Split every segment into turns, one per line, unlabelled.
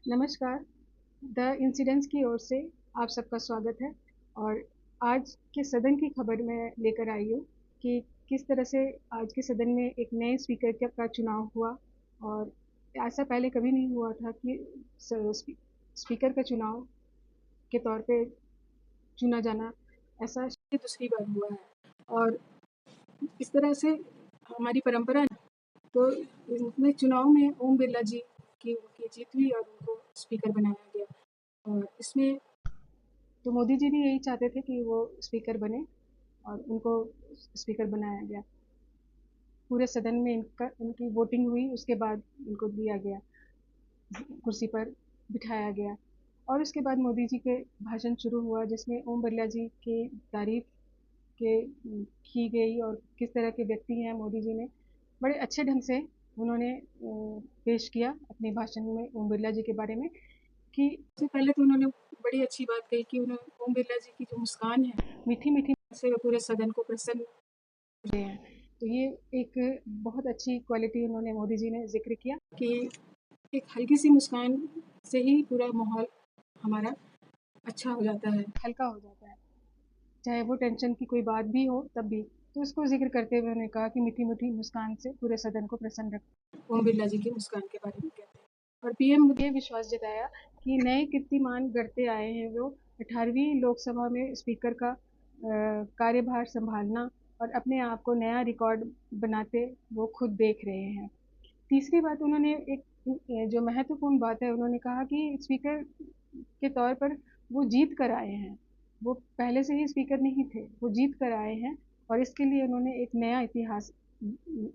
नमस्कार। The incidents की ओर से आप सबका स्वागत है। और आज के सदन की खबर मैं लेकर आई हूँ कि किस तरह से आज के सदन में एक नए स्पीकर का चुनाव हुआ। और ऐसा पहले कभी नहीं हुआ था कि स्पीकर का चुनाव के तौर पे चुना जाना, ऐसा ये दूसरी बार हुआ है। और इस तरह से हमारी परंपरा, तो इसमें चुनाव में ओम बिरला जी की उनकी जीत हुई और उनको स्पीकर बनाया गया। और इसमें तो मोदी जी भी यही चाहते थे कि वो स्पीकर बने और उनको स्पीकर बनाया गया। पूरे सदन में उनकी वोटिंग हुई, उसके बाद उनको दिया गया, कुर्सी पर बिठाया गया। और उसके बाद मोदी जी के भाषण शुरू हुआ, जिसमें ओम बिरला जी की तारीफ के की गई और किस तरह के व्यक्ति हैं मोदी जी ने बड़े अच्छे ढंग से उन्होंने पेश किया अपने भाषण में ओम बिरला जी के बारे में। कि सबसे पहले तो उन्होंने बड़ी अच्छी बात कही कि उन्होंने ओम बिरला जी की जो मुस्कान है, मीठी मीठी से पूरे सदन को प्रसन्न रहे हैं। तो ये एक बहुत अच्छी क्वालिटी उन्होंने मोदी जी ने जिक्र किया कि एक हल्की सी मुस्कान से ही पूरा माहौल हमारा अच्छा हो जाता है, हल्का हो जाता है, चाहे वो टेंशन की कोई बात भी हो तब भी। तो इसको जिक्र करते हुए उन्होंने कहा कि मीठी मीठी मुस्कान से पूरे सदन को प्रसन्न रख। ओम बिरला जी की मुस्कान के बारे में कहते हैं। और पीएम मोदी ने विश्वास जताया कि नए कीर्तिमान गढ़ते आए हैं वो 18वीं लोकसभा में स्पीकर का कार्यभार संभालना और अपने आप को नया रिकॉर्ड बनाते वो खुद देख रहे हैं। तीसरी बात उन्होंने एक जो महत्वपूर्ण बात है, उन्होंने कहा कि स्पीकर के तौर पर वो जीत कर आए हैं, वो पहले से ही स्पीकर नहीं थे, वो जीत कर आए हैं। और इसके लिए उन्होंने एक नया इतिहास,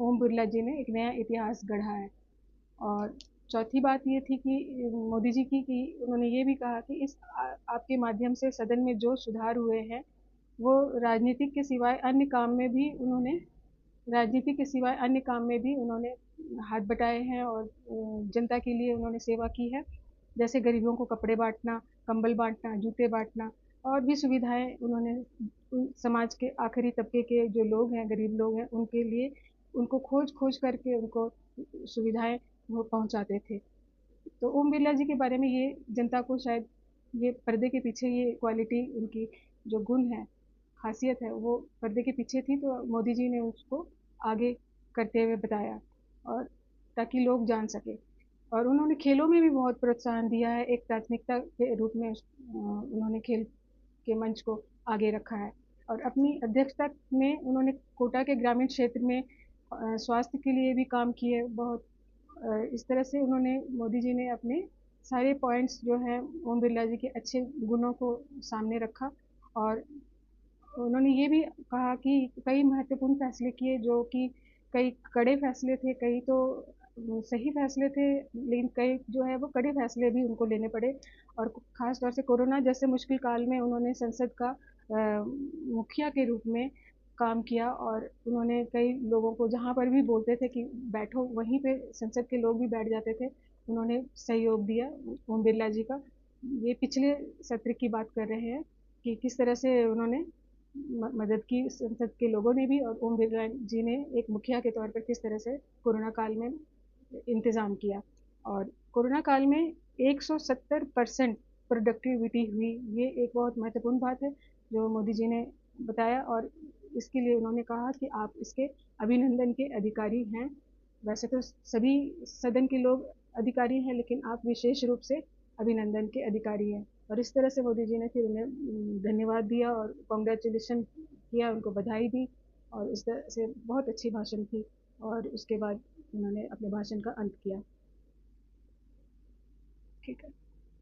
ओम बिरला जी ने एक नया इतिहास गढ़ा है। और चौथी बात ये थी कि मोदी जी की कि उन्होंने ये भी कहा कि इस आपके माध्यम से सदन में जो सुधार हुए हैं वो राजनीतिक के सिवाय अन्य काम में भी उन्होंने राजनीति के सिवाय अन्य काम में भी उन्होंने हाथ बटाए हैं और जनता के लिए उन्होंने सेवा की है। जैसे गरीबों को कपड़े बांटना, कंबल बांटना, जूते बांटना और भी सुविधाएं उन्होंने समाज के आखिरी तबके के जो लोग हैं, गरीब लोग हैं, उनके लिए उनको खोज खोज करके उनको सुविधाएं वो पहुंचाते थे। तो ओम बिरला जी के बारे में ये जनता को शायद ये पर्दे के पीछे ये क्वालिटी, उनकी जो गुण है, खासियत है, वो पर्दे के पीछे थी, तो मोदी जी ने उसको आगे करते हुए बताया और ताकि लोग जान सके। और उन्होंने खेलों में भी बहुत प्रोत्साहन दिया है, एक प्राथमिकता के रूप में उन्होंने खेल के मंच को आगे रखा है। और अपनी अध्यक्षता में उन्होंने कोटा के ग्रामीण क्षेत्र में स्वास्थ्य के लिए भी काम किए बहुत। इस तरह से उन्होंने, मोदी जी ने अपने सारे पॉइंट्स जो हैं ओम बिरला जी के अच्छे गुणों को सामने रखा। और उन्होंने ये भी कहा कि कई महत्वपूर्ण फैसले किए, जो कि कई कड़े फैसले थे, कई तो सही फैसले थे, लेकिन कई जो है वो कड़े फैसले भी उनको लेने पड़े। और खास तौर से कोरोना जैसे मुश्किल काल में उन्होंने संसद का मुखिया के रूप में काम किया। और उन्होंने कई लोगों को जहाँ पर भी बोलते थे कि बैठो, वहीं पे संसद के लोग भी बैठ जाते थे, उन्होंने सहयोग दिया ओम बिरला जी का। ये पिछले सत्र की बात कर रहे हैं कि किस तरह से उन्होंने मदद की संसद के लोगों ने भी, और ओम बिरला जी ने एक मुखिया के तौर पर किस तरह से कोरोना काल में इंतज़ाम किया। और कोरोना काल में 170% प्रोडक्टिविटी हुई, ये एक बहुत महत्वपूर्ण बात है जो मोदी जी ने बताया। और इसके लिए उन्होंने कहा कि आप इसके अभिनंदन के अधिकारी हैं। वैसे तो सभी सदन के लोग अधिकारी हैं, लेकिन आप विशेष रूप से अभिनंदन के अधिकारी हैं। और इस तरह से मोदी जी ने फिर उन्हें धन्यवाद दिया और कॉन्ग्रेचुलेशन किया, उनको बधाई दी। और इस तरह से बहुत अच्छी भाषण थी। और उसके बाद उन्होंने अपने भाषण का अंत किया। ठीक है।